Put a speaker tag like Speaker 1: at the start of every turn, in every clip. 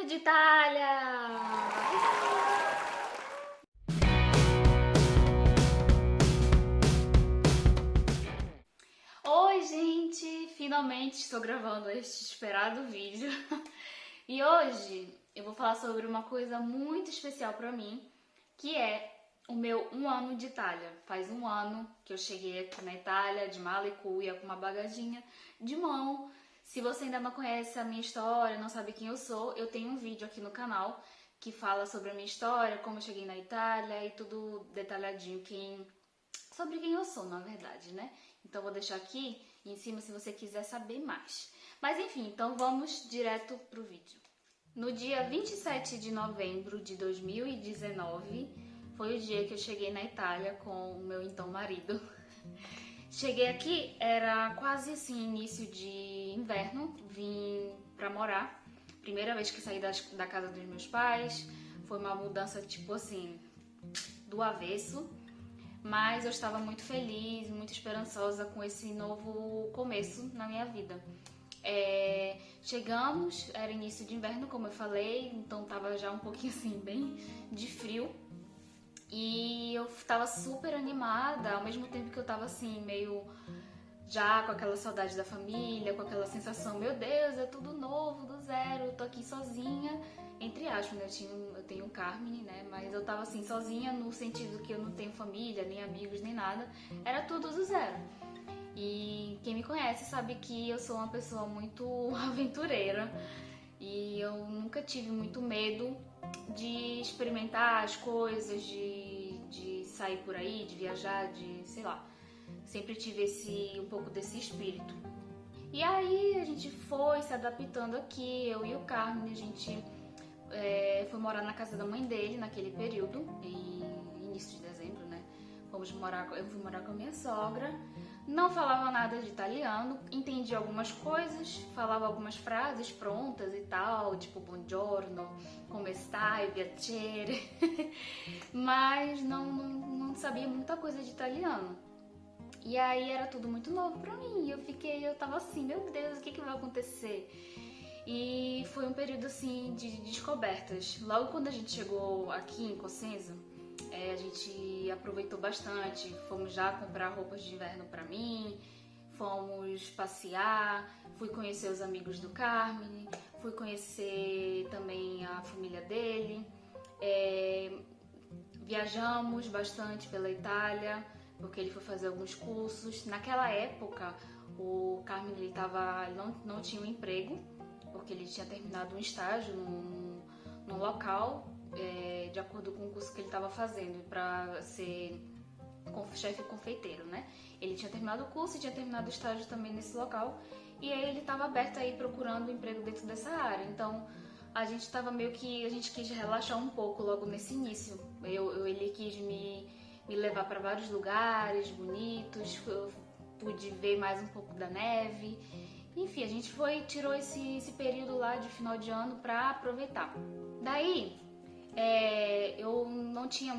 Speaker 1: de Itália! Oi, gente! Finalmente estou gravando este esperado vídeo. E hoje eu vou falar sobre uma coisa muito especial para mim, que é o meu 1 ano de Itália. Faz 1 ano que eu cheguei aqui na Itália, de mala e cuia, com uma bagaginha de mão. Se você ainda não conhece a minha história, não sabe quem eu sou, eu tenho um vídeo aqui no canal que fala sobre a minha história, como eu cheguei na Itália e tudo detalhadinho sobre quem eu sou, na verdade, né? Então vou deixar aqui em cima se você quiser saber mais. Mas enfim, então vamos direto pro vídeo. No dia 27 de novembro de 2019, foi o dia que eu cheguei na Itália com o meu então marido. Cheguei aqui, era quase assim, início de inverno, vim pra morar. Primeira vez que saí da casa dos meus pais, foi uma mudança tipo assim, do avesso. Mas eu estava muito feliz, muito esperançosa com esse novo começo na minha vida. Chegamos, era início de inverno, como eu falei, então tava já um pouquinho assim, bem de frio. E eu tava super animada, ao mesmo tempo que eu tava assim, meio já com aquela saudade da família, com aquela sensação, meu Deus, é tudo novo, do zero, eu tô aqui sozinha, entre aspas, né? Eu tenho um Carmine, né? Mas eu tava assim, sozinha no sentido que eu não tenho família, nem amigos, nem nada, era tudo do zero. E quem me conhece sabe que eu sou uma pessoa muito aventureira e eu nunca tive muito medo de experimentar as coisas, de sair por aí, de viajar, de sei lá. Sempre tive um pouco desse espírito. E aí a gente foi se adaptando aqui, eu e o Carmen, a gente foi morar na casa da mãe dele naquele período, em início de dezembro, né? Eu fui morar com a minha sogra, não falava nada de italiano, entendia algumas coisas, falava algumas frases prontas e tal, tipo buongiorno, come stai, piacere, mas não sabia muita coisa de italiano. E aí era tudo muito novo pra mim, eu tava assim, meu Deus, o que vai acontecer? E foi um período assim de descobertas. Logo quando a gente chegou aqui em Cosenza, a gente aproveitou bastante, fomos já comprar roupas de inverno pra mim, fomos passear, fui conhecer os amigos do Carmine, fui conhecer também a família dele, viajamos bastante pela Itália, porque ele foi fazer alguns cursos. Naquela época, o Carmine ele não tinha um emprego, porque ele tinha terminado um estágio num local, de acordo com o curso que ele estava fazendo, para ser chefe confeiteiro, né? Ele tinha terminado o curso e tinha terminado o estágio também nesse local, e aí ele estava aberto aí procurando emprego dentro dessa área. Então a gente quis relaxar um pouco logo nesse início. Ele quis me levar para vários lugares bonitos, eu pude ver mais um pouco da neve. Enfim, a gente tirou esse período lá de final de ano para aproveitar. Daí, eu não tinha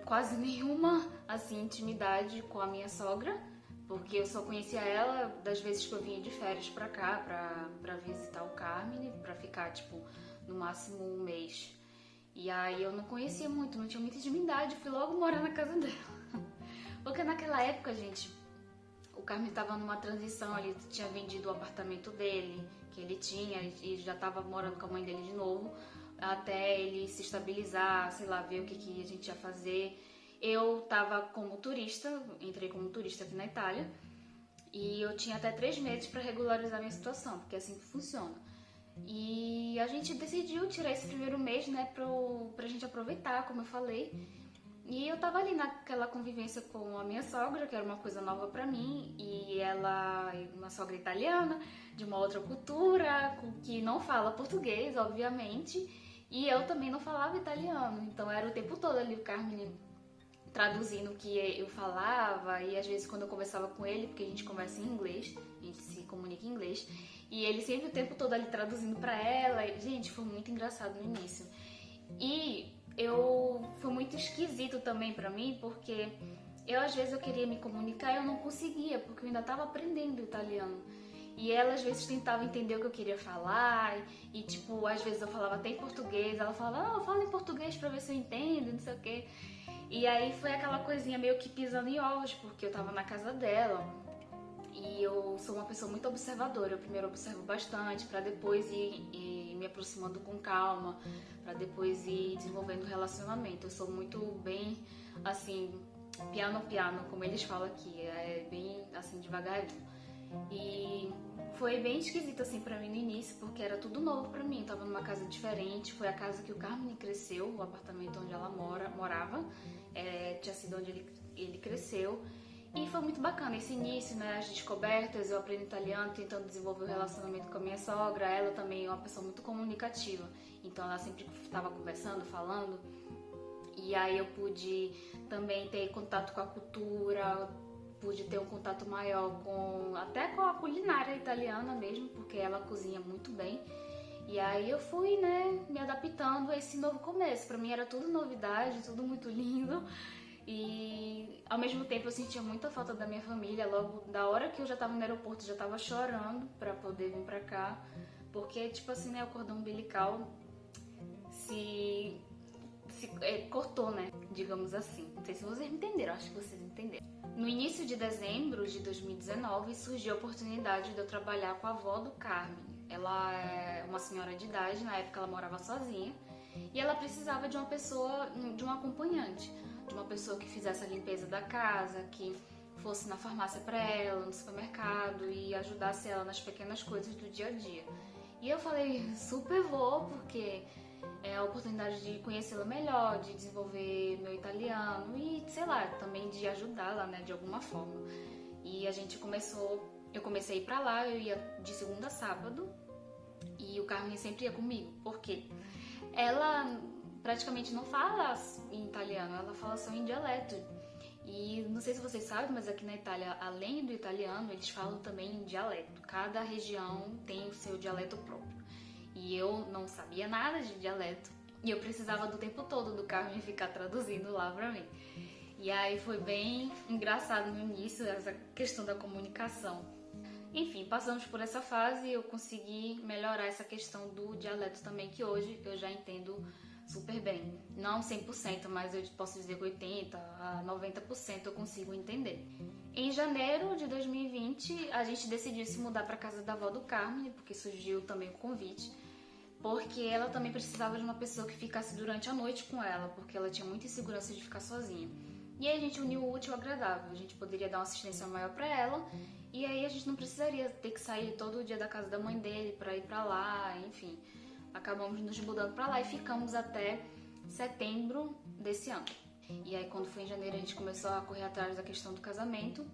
Speaker 1: quase nenhuma assim intimidade com a minha sogra, porque eu só conhecia ela das vezes que eu vinha de férias pra cá, pra visitar o Carmine, pra ficar, tipo, no máximo um mês. E aí eu não conhecia muito, não tinha muita intimidade, fui logo morar na casa dela. Porque naquela época, gente, o Carmine tava numa transição, ele tinha vendido o apartamento dele, que ele tinha, e já tava morando com a mãe dele de novo, até ele se estabilizar, sei lá, ver o que a gente ia fazer. Eu tava como turista, entrei como turista aqui na Itália, e eu tinha até 3 meses para regularizar minha situação, porque é assim que funciona. E a gente decidiu tirar esse primeiro mês, né, pra gente aproveitar, como eu falei. E eu tava ali naquela convivência com a minha sogra, que era uma coisa nova pra mim, e ela é uma sogra italiana, de uma outra cultura, que não fala português, obviamente, e eu também não falava italiano, então era o tempo todo ali o Carmine traduzindo o que eu falava, e às vezes quando eu conversava com ele, porque a gente conversa em inglês, a gente se comunica em inglês, e ele sempre o tempo todo ali traduzindo pra ela, e, gente, foi muito engraçado no início. E foi muito esquisito também pra mim, porque às vezes eu queria me comunicar e eu não conseguia, porque eu ainda tava aprendendo italiano. E ela às vezes tentava entender o que eu queria falar e tipo, às vezes eu falava até em português, ela falava, fala em português pra ver se eu entendo, não sei o quê. E aí foi aquela coisinha meio que pisando em ovos, porque eu tava na casa dela e eu sou uma pessoa muito observadora. Eu primeiro observo bastante pra depois ir me aproximando com calma, pra depois ir desenvolvendo relacionamento. Eu sou muito bem, assim, piano, como eles falam aqui, é bem assim, devagarinho. E foi bem esquisito assim pra mim no início, porque era tudo novo pra mim. Eu tava numa casa diferente, foi a casa que o Carmen cresceu, o apartamento onde ela morava, tinha sido onde ele cresceu. E foi muito bacana esse início, né, as descobertas, eu aprendi italiano, tentando desenvolver o relacionamento com a minha sogra. Ela também é uma pessoa muito comunicativa, então ela sempre estava conversando, falando. E aí eu pude também ter contato com a cultura, pude ter um contato maior até com a culinária italiana mesmo, porque ela cozinha muito bem. E aí eu fui, né, me adaptando a esse novo começo. Pra mim era tudo novidade, tudo muito lindo. E ao mesmo tempo eu sentia muita falta da minha família. Logo da hora que eu já tava no aeroporto, já tava chorando pra poder vir pra cá. Porque, tipo assim, né, o cordão umbilical se cortou, né? Digamos assim. Não sei se vocês entenderam, acho que vocês entenderam. No início de dezembro de 2019 surgiu a oportunidade de eu trabalhar com a avó do Carmen. Ela é uma senhora de idade, na época ela morava sozinha, e ela precisava de uma pessoa, de um acompanhante, de uma pessoa que fizesse a limpeza da casa, que fosse na farmácia para ela, no supermercado e ajudasse ela nas pequenas coisas do dia a dia. E eu falei, super vou, porque é a oportunidade de conhecê-la melhor, de desenvolver meu italiano e, sei lá, também de ajudá-la, né, de alguma forma. E eu comecei a ir pra lá, eu ia de segunda a sábado e o Carmen sempre ia comigo, porque ela praticamente não fala em italiano, ela fala só em dialeto. E não sei se vocês sabem, mas aqui na Itália, além do italiano, eles falam também em dialeto. Cada região tem o seu dialeto próprio. E eu não sabia nada de dialeto. E eu precisava do tempo todo do Carmen ficar traduzindo lá pra mim. E aí foi bem engraçado no início, essa questão da comunicação. Enfim, passamos por essa fase e eu consegui melhorar essa questão do dialeto também, que hoje eu já entendo super bem. Não 100%, mas eu posso dizer que 80% a 90% eu consigo entender. Em janeiro de 2020, a gente decidiu se mudar para casa da avó do Carmen, porque surgiu também o convite, porque ela também precisava de uma pessoa que ficasse durante a noite com ela, porque ela tinha muita insegurança de ficar sozinha. E aí a gente uniu o útil ao agradável, a gente poderia dar uma assistência maior para ela, e aí a gente não precisaria ter que sair todo dia da casa da mãe dele para ir para lá, enfim. Acabamos nos mudando para lá e ficamos até setembro desse ano. E aí quando foi em janeiro a gente começou a correr atrás da questão do casamento.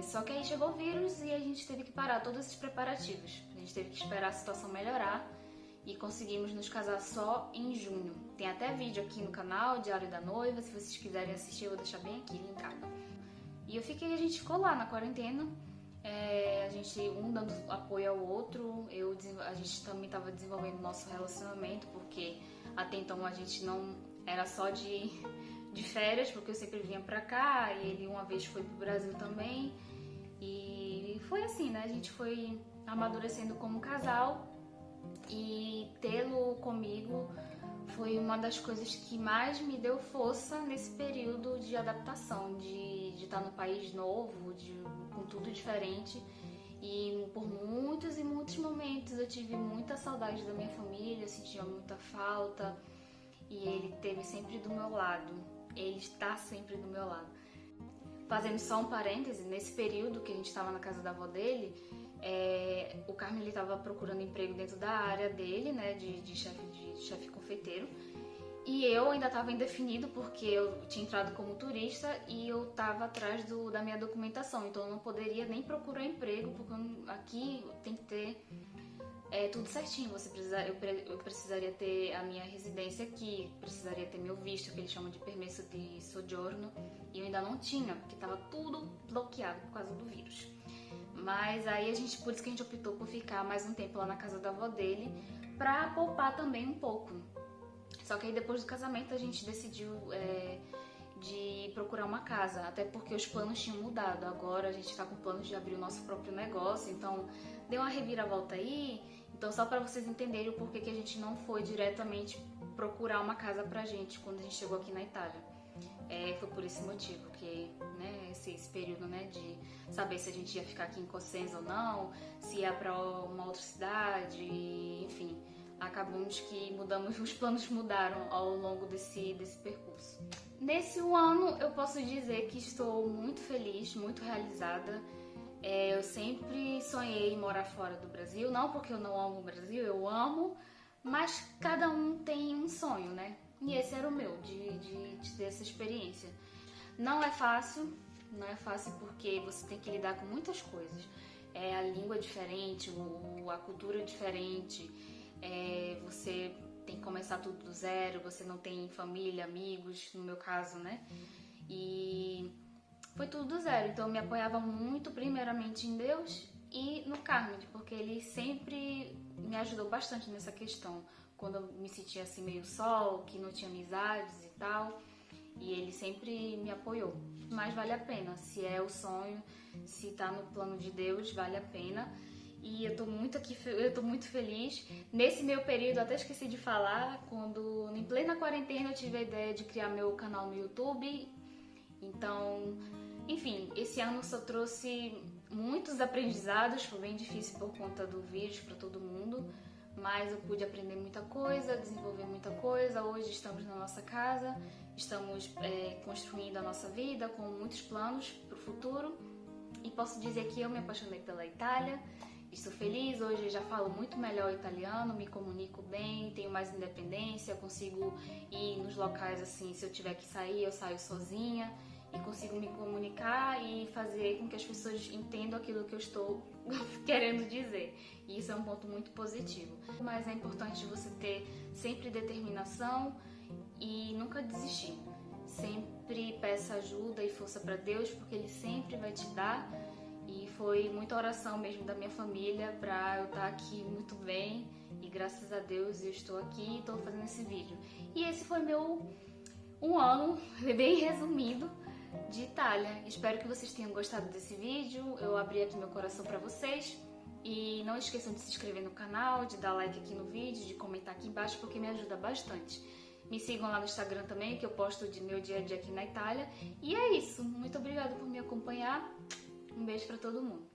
Speaker 1: Só que aí chegou o vírus e a gente teve que parar todos esses preparativos. A gente teve que esperar a situação melhorar e conseguimos nos casar só em junho. Tem até vídeo aqui no canal, Diário da Noiva, se vocês quiserem assistir eu vou deixar bem aqui linkado. E a gente ficou lá na quarentena, a gente um dando apoio ao outro, a gente também estava desenvolvendo nosso relacionamento, porque até então a gente não era só de férias, porque eu sempre vinha pra cá e ele uma vez foi pro Brasil também. E foi assim, né? A gente foi amadurecendo como casal e tê-lo comigo foi uma das coisas que mais me deu força nesse período de adaptação, de estar num país novo, com tudo diferente. E por muitos e muitos momentos eu tive muita saudade da minha família, eu sentia muita falta. E ele esteve sempre do meu lado, ele está sempre do meu lado. Fazendo só um parêntese, nesse período que a gente estava na casa da avó dele, o Carmen estava procurando emprego dentro da área dele, né, de chefe confeiteiro. E eu ainda estava indefinido porque eu tinha entrado como turista e eu estava atrás da minha documentação. Então eu não poderia nem procurar emprego, porque aqui tem que ter tudo certinho. Eu precisaria ter a minha residência aqui, precisaria ter meu visto, que eles chamam de permesso de soggiorno. E eu ainda não tinha, porque estava tudo bloqueado por causa do vírus. Mas aí por isso que a gente optou por ficar mais um tempo lá na casa da avó dele, pra poupar também um pouco. Só que aí depois do casamento a gente decidiu de procurar uma casa, até porque os planos tinham mudado. Agora a gente está com planos de abrir o nosso próprio negócio, então deu uma reviravolta aí. Então, só para vocês entenderem o porquê que a gente não foi diretamente procurar uma casa pra gente quando a gente chegou aqui na Itália. Foi por esse motivo que, né, esse período, né, de saber se a gente ia ficar aqui em Cosenza ou não, se ia para uma outra cidade, enfim, acabamos que os planos mudaram ao longo desse percurso. Nesse ano eu posso dizer que estou muito feliz, muito realizada. Eu sempre sonhei em morar fora do Brasil, não porque eu não amo o Brasil, eu amo, mas cada um tem um sonho, né? E esse era o meu, de ter essa experiência. Não é fácil porque você tem que lidar com muitas coisas. A língua é diferente, a cultura é diferente, você tem que começar tudo do zero, você não tem família, amigos, no meu caso, né? E foi tudo do zero, então eu me apoiava muito primeiramente em Deus e no Carmen, porque ele sempre me ajudou bastante nessa questão, quando eu me sentia assim meio só, que não tinha amizades e tal, e ele sempre me apoiou. Mas vale a pena, se é o sonho, se tá no plano de Deus, vale a pena. E eu tô muito feliz. Nesse meu período, até esqueci de falar, quando em plena quarentena eu tive a ideia de criar meu canal no YouTube. Então, enfim, esse ano só trouxe muitos aprendizados, foi bem difícil por conta do vírus para todo mundo, mas eu pude aprender muita coisa, desenvolver muita coisa. Hoje estamos na nossa casa, estamos construindo a nossa vida com muitos planos para o futuro e posso dizer que eu me apaixonei pela Itália. Estou feliz, hoje já falo muito melhor italiano, me comunico bem, tenho mais independência, consigo ir nos locais assim, se eu tiver que sair, eu saio sozinha e consigo me comunicar e fazer com que as pessoas entendam aquilo que eu estou querendo dizer. E isso é um ponto muito positivo. Mas é importante você ter sempre determinação e nunca desistir. Sempre peça ajuda e força para Deus, porque Ele sempre vai te dar. E foi muita oração mesmo da minha família para eu estar aqui muito bem. E graças a Deus eu estou aqui e estou fazendo esse vídeo. E esse foi meu um ano, bem resumido, de Itália. Espero que vocês tenham gostado desse vídeo. Eu abri aqui meu coração para vocês. E não esqueçam de se inscrever no canal, de dar like aqui no vídeo, de comentar aqui embaixo, porque me ajuda bastante. Me sigam lá no Instagram também, que eu posto de meu dia a dia aqui na Itália. E é isso. Muito obrigada por me acompanhar. Um beijo pra todo mundo.